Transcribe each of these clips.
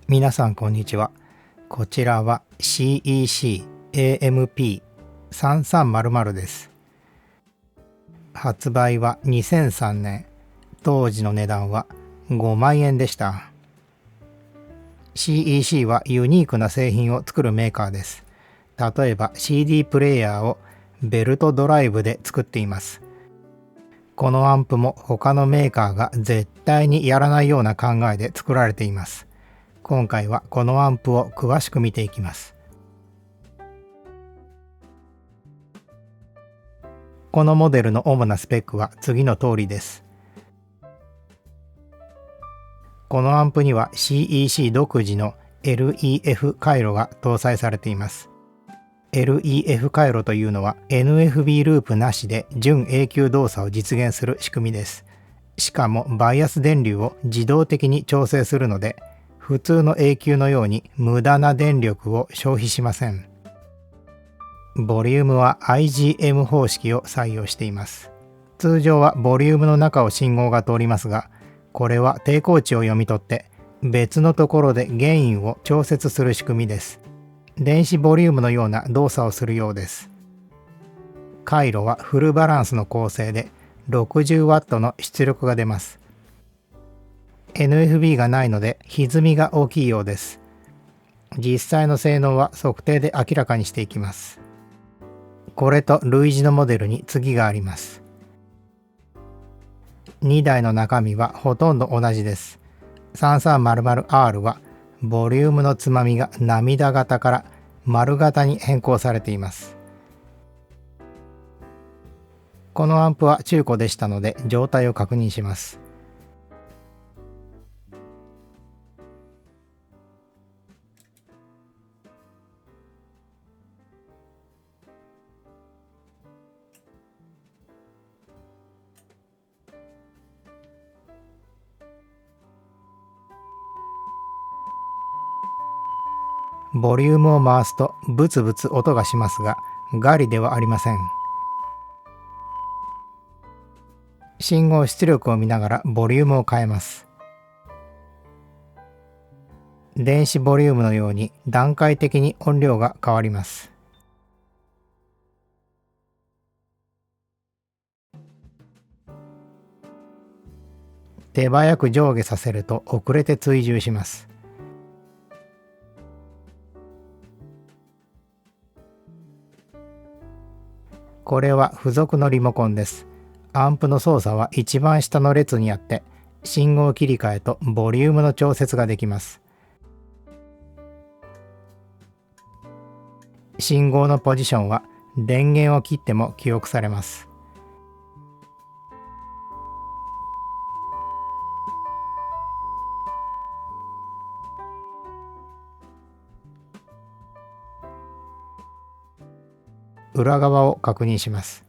皆さんこんにちは。こちらは CEC-AMP3300 です。発売は2003年。当時の値段は5万円でした。CEC はユニークな製品を作るメーカーです。例えば CD プレイヤーをベルトドライブで作っています。このアンプも他のメーカーが絶対にやらないような考えで作られています。今回はこのアンプを詳しく見ていきます。このモデルの主なスペックは次の通りです。このアンプには CEC 独自の LEF 回路が搭載されています。LEF 回路というのは NFB ループなしで準永久動作を実現する仕組みです。しかもバイアス電流を自動的に調整するので、普通の永久のように無駄な電力を消費しません。ボリュームは IGM 方式を採用しています。通常はボリュームの中を信号が通りますが、これは抵抗値を読み取って別のところでゲインを調節する仕組みです。電子ボリュームのような動作をするようです。回路はフルバランスの構成で 60W の出力が出ます。NFB がないので歪みが大きいようです。実際の性能は測定で明らかにしていきます。これと類似のモデルに次があります。2台の中身はほとんど同じです。3300R はボリュームのつまみが涙型から丸型に変更されています。このアンプは中古でしたので状態を確認します。ボリュームを回すとブツブツ音がしますが、ガリではありません。信号出力を見ながらボリュームを変えます。電子ボリュームのように段階的に音量が変わります。手早く上下させると遅れて追従します。これは付属のリモコンです。アンプの操作は一番下の列にあって、信号切り替えとボリュームの調節ができます。信号のポジションは電源を切っても記憶されます。裏側を確認します。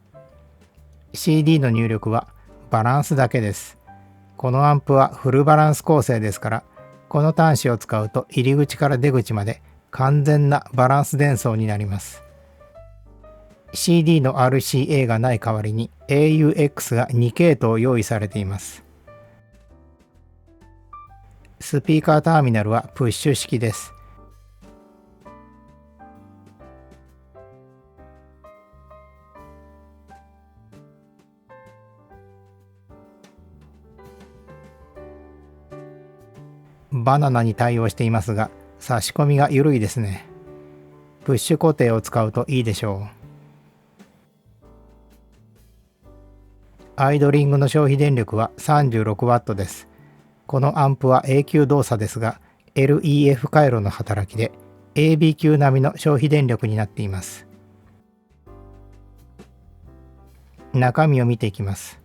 CD の入力はバランスだけです。このアンプはフルバランス構成ですから、この端子を使うと入り口から出口まで完全なバランス伝送になります。CD の RCA がない代わりに AUX が2系統用意されています。スピーカーターミナルはプッシュ式です。バナナに対応していますが、差し込みが緩いですね。プッシュ固定を使うといいでしょう。アイドリングの消費電力は 36W です。このアンプは永久動作ですが、LEF 回路の働きで AB 級並みの消費電力になっています。中身を見ていきます。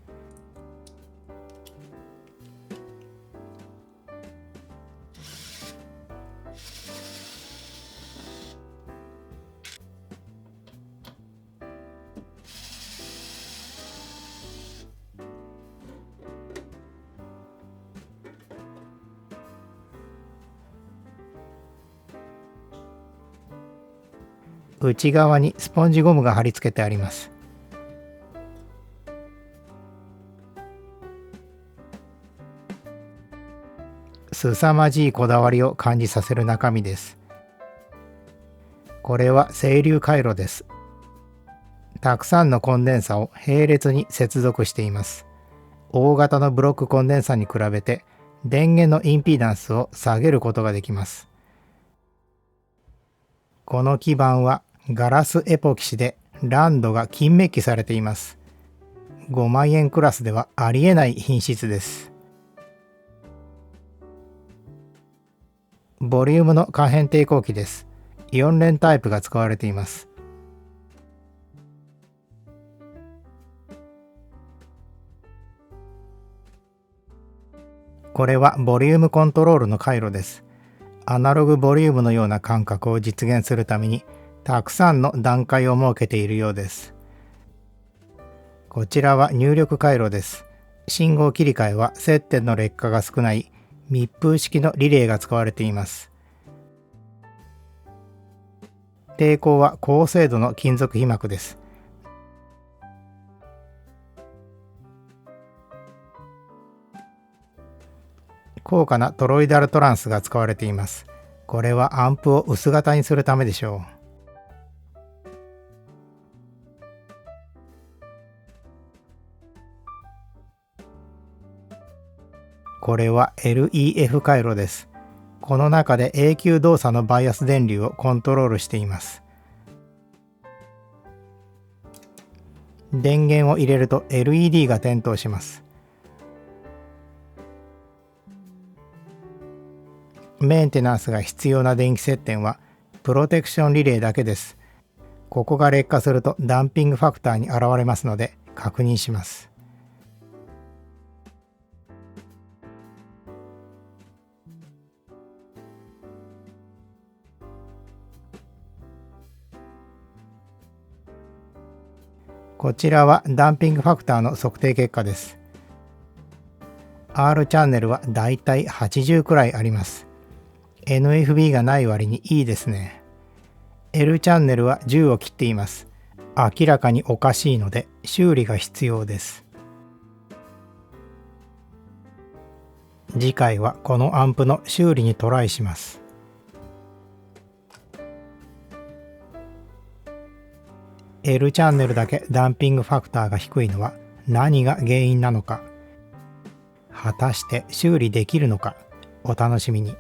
内側にスポンジゴムが貼り付けてあります。凄まじいこだわりを感じさせる中身です。これは整流回路です。たくさんのコンデンサを並列に接続しています。大型のブロックコンデンサに比べて電源のインピダンスを下げることができます。この基板はガラスエポキシでランドが金メッキされています。5万円クラスではありえない品質です。ボリュームの可変抵抗器です。4連タイプが使われています。これはボリュームコントロールの回路です。アナログボリュームのような感覚を実現するためにたくさんの段階を設けているようです。こちらは入力回路です。信号切り替えは接点の劣化が少ない密封式のリレーが使われています。抵抗は高精度の金属被膜です。高価なトロイダルトランスが使われています。これはアンプを薄型にするためでしょう。これは LEF 回路です。この中で永久動作のバイアス電流をコントロールしています。電源を入れると LED が点灯します。メンテナンスが必要な電気接点はプロテクションリレーだけです。ここが劣化するとダンピングファクターに現れますので確認します。こちらはダンピングファクターの測定結果です。R チャンネルはだいたい80くらいあります。NFB がない割にいいですね。L チャンネルは10を切っています。明らかにおかしいので修理が必要です。次回はこのアンプの修理にトライします。L チャンネルだけダンピングファクターが低いのは何が原因なのか、果たして修理できるのか、お楽しみに。